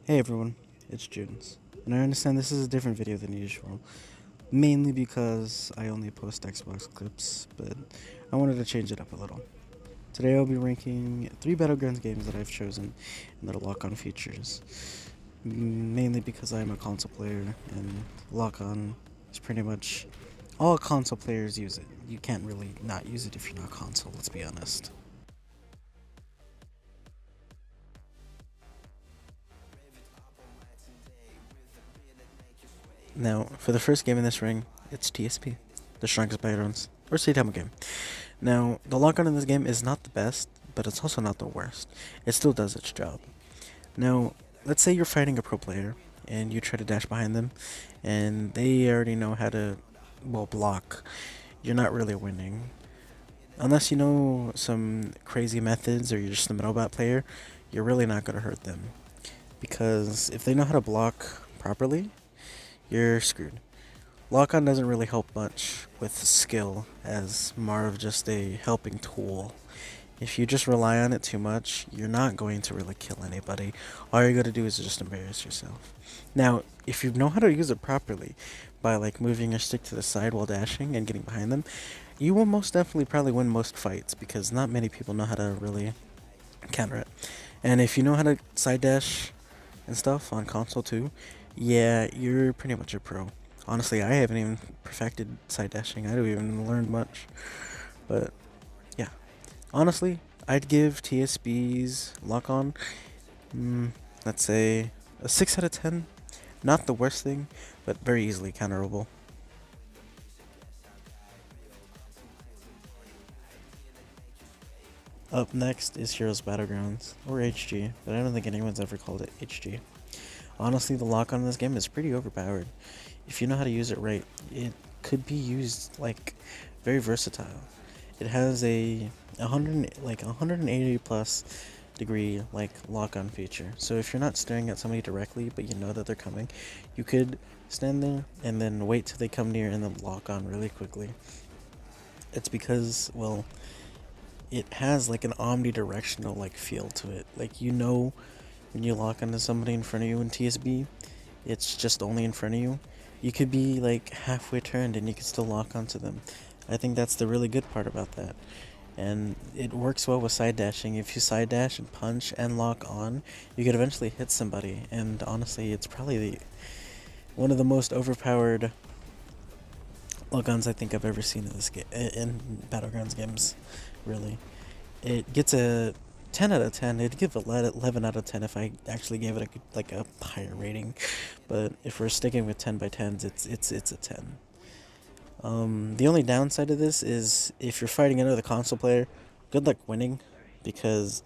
Hey everyone, it's Junes, and I understand this is a different video than usual, mainly because I only post Xbox clips, but I wanted to change it up a little. Today I'll be ranking 3 Battlegrounds games that I've chosen and their lock-on features, mainly because I'm a console player, and lock-on is pretty much all console players use it. You can't really not use it if you're not console, let's be honest. Now, for the first game in this ring, it's TSP, the Strongest Battlegrounds, or Saitama game. Now, the lock-on in this game is not the best, but it's also not the worst. It still does its job. Now, let's say you're fighting a pro player, and you try to dash behind them, and they already know how to, well, block. You're not really winning. Unless you know some crazy methods, or you're just a middle bot player, you're really not going to hurt them. Because if they know how to block properly, you're screwed. Lock-on doesn't really help much with skill, as more of just a helping tool. If you just rely on it too much, you're not going to really kill anybody. All you're going to do is just embarrass yourself. Now, if you know how to use it properly, by like moving your stick to the side while dashing and getting behind them, you will most definitely probably win most fights, because not many people know how to really counter it. And if you know how to side dash and stuff on console too, yeah, you're pretty much a pro. Honestly, I haven't even perfected side dashing. I don't even learn much. But yeah, honestly, I'd give TSB's lock on, let's say a 6 out of 10. Not the worst thing, but very easily counterable. Up next is Heroes Battlegrounds, or HG, but I don't think anyone's ever called it HG. Honestly, the lock on in this game is pretty overpowered. If you know how to use it right, it could be used like very versatile. It has a 180 plus degree like lock on feature. So if you're not staring at somebody directly, but you know that they're coming, you could stand there and then wait till they come near and then lock on really quickly. It's because, well, it has like an omnidirectional like feel to it. Like, you know, when you lock onto somebody in front of you in TSB, it's just only in front of you. You could be like halfway turned and you could still lock onto them. I think that's the really good part about that. And it works well with side dashing. If you side dash and punch and lock on, you could eventually hit somebody. And honestly, it's probably one of the most overpowered lock-ons I think I've ever seen in this game, in Battlegrounds games. Really, it gets a 10 out of 10. It'd give 11 out of 10 if I actually gave it a higher rating. But if we're sticking with 10 by 10s, it's a 10. The only downside of this is if you're fighting another console player, good luck winning, because,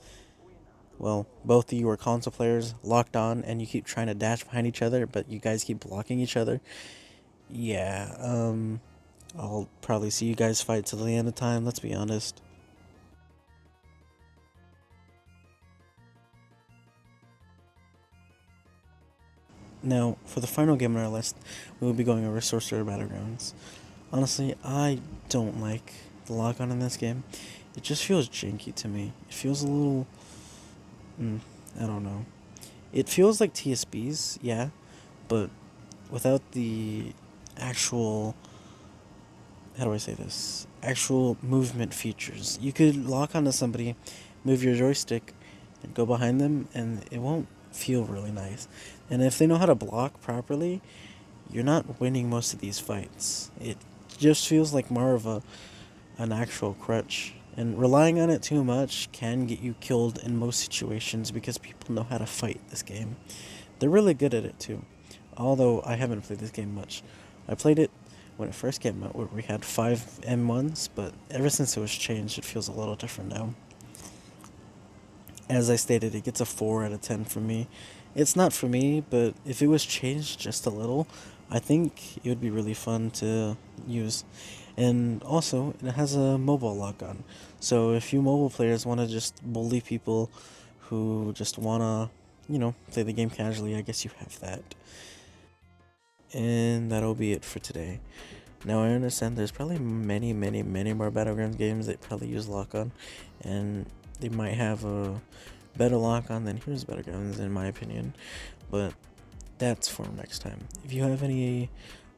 well, both of you are console players locked on and you keep trying to dash behind each other, but you guys keep blocking each other. Yeah, I'll probably see you guys fight till the end of time, let's be honest. Now, for the final game on our list, we will be going over Sorcerer Battlegrounds. Honestly, I don't like the lock-on in this game. It just feels janky to me. It feels a little... I don't know. It feels like TSBs, yeah, but without the actual... How do I say this? Actual movement features. You could lock onto somebody, move your joystick, and go behind them, and it won't feel really nice. And if they know how to block properly, you're not winning most of these fights. It just feels like more of an actual crutch. And relying on it too much can get you killed in most situations because people know how to fight this game. They're really good at it too. Although I haven't played this game much. I played it when it first came out where we had 5 M1s, but ever since it was changed it feels a little different now. As I stated, it gets a 4 out of 10 for me. It's not for me, but if it was changed just a little, I think it would be really fun to use. And also, it has a mobile lock-on. So if you mobile players want to just bully people who just want to, play the game casually, I guess you have that. And that'll be it for today. Now, I understand there's probably many, many, many more Battleground games that probably use lock-on, and they might have a better lock-on than Heroes Battlegrounds in my opinion, but that's for next time. If you have any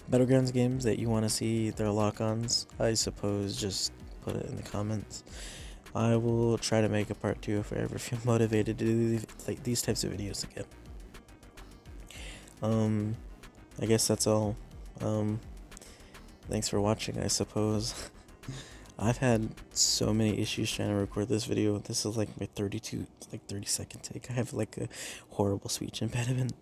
Battlegrounds games that you want to see their lock-ons, I suppose just put it in the comments. I will try to make a part 2 if I ever feel motivated to do like these types of videos again. I guess that's all. Thanks for watching, I suppose. I've had so many issues trying to record this video. This is like my 30 second take. I have like a horrible speech impediment.